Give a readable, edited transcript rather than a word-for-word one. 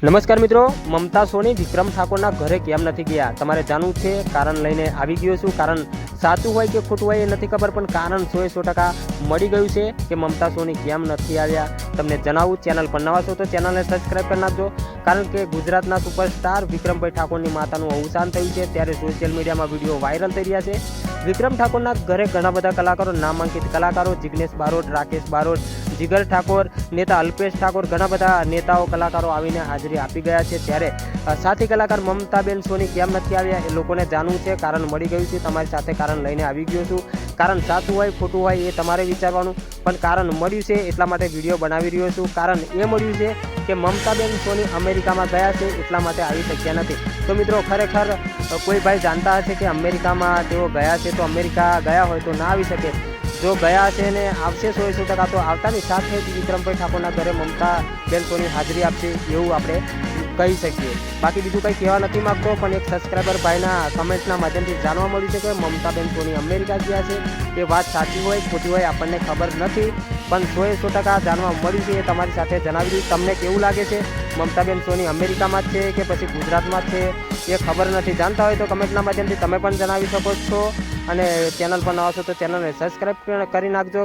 નમસ્કાર મિત્રો, મમતા સોની વિક્રમ ઠાકોરના ઘરે કેમ નથી ગયા તમારે જાણવું છે। કારણ લઈને આવી ગયો છું। કારણ સાચું હોય કે ખોટું હોય એ નથી ખબર, પણ કારણ 100% મળી ગયું છે કે મમતા સોની કેમ નથી આવ્યા તમને જણાવું। ચેનલ પર નવા છો તો ચેનલને સબસ્ક્રાઈબ કરી નાખજો, કારણ કે ગુજરાતના સુપરસ્ટાર વિક્રમભાઈ ઠાકોરની માતાનું અવસાન થયું છે ત્યારે સોશિયલ મીડિયામાં વિડીયો વાયરલ થઈ રહ્યા છે। વિક્રમ ઠાકોરના ઘરે ઘણા બધા કલાકારો, નામાંકિત કલાકારો, જિગ્નેશ બારોટ, રાકેશ બારોટ, જીગર ઠાકોર, નેતા અલ્પેશ ઠાકોર, ઘણા બધા નેતાઓ કલાકારો આવીને હાજરી આપી ગયા છે। ત્યારે સાથી કલાકાર મમતાબેન સોની કેમ નથી આવ્યા એ લોકોને જાણવું છે। કારણ મળી ગયું છે, તમારી સાથે કારણ લઈને આવી ગયો છું। કારણ સાચું હોય ખોટું હોય એ તમારે વિચારવાનું, પણ કારણ મળ્યું છે એટલા માટે વિડીયો બનાવી રહ્યો છું। કારણ એ મળ્યું છે કે મમતાબેન સોની અમેરિકામાં ગયા છે એટલા માટે આવી શક્યા નથી। તો મિત્રો, ખરેખર કોઈ ભાઈ જાણતા હશે કે અમેરિકામાં તેઓ ગયા છે, તો અમેરિકા ગયા હોય તો ના આવી શકે। જો ગયા છે ને આવશે 100% તો આવતાની સાથે જ વિક્રમભાઈ ઠાકોરના ઘરે મમતાબેન સોની હાજરી આપશે એવું આપણે કહી શકીએ। બાકી બીજું કંઈ કહેવા નથી માગતો, પણ એક સબસ્ક્રાઈબર ભાઈના કમેન્ટના માધ્યમથી જાણવા મળ્યું છે કે મમતાબેન સોની અમેરિકા ગયા છે। એ વાત સાચી હોય ખોટી હોય આપણને ખબર નથી, પણ 100% જાણવા મળ્યું છે એ તમારી સાથે જણાવી દઉં। તમને કેવું લાગે છે, મમતાબેન સોની અમેરિકામાં જ છે કે પછી ગુજરાતમાં છે એ ખબર નથી। જાણતા હોય તો કમેન્ટના માધ્યમથી તમે પણ જણાવી શકો છો, અને ચેનલ પર નવા છો તો ચેનલને સબસ્ક્રાઈબ કરી નાખજો।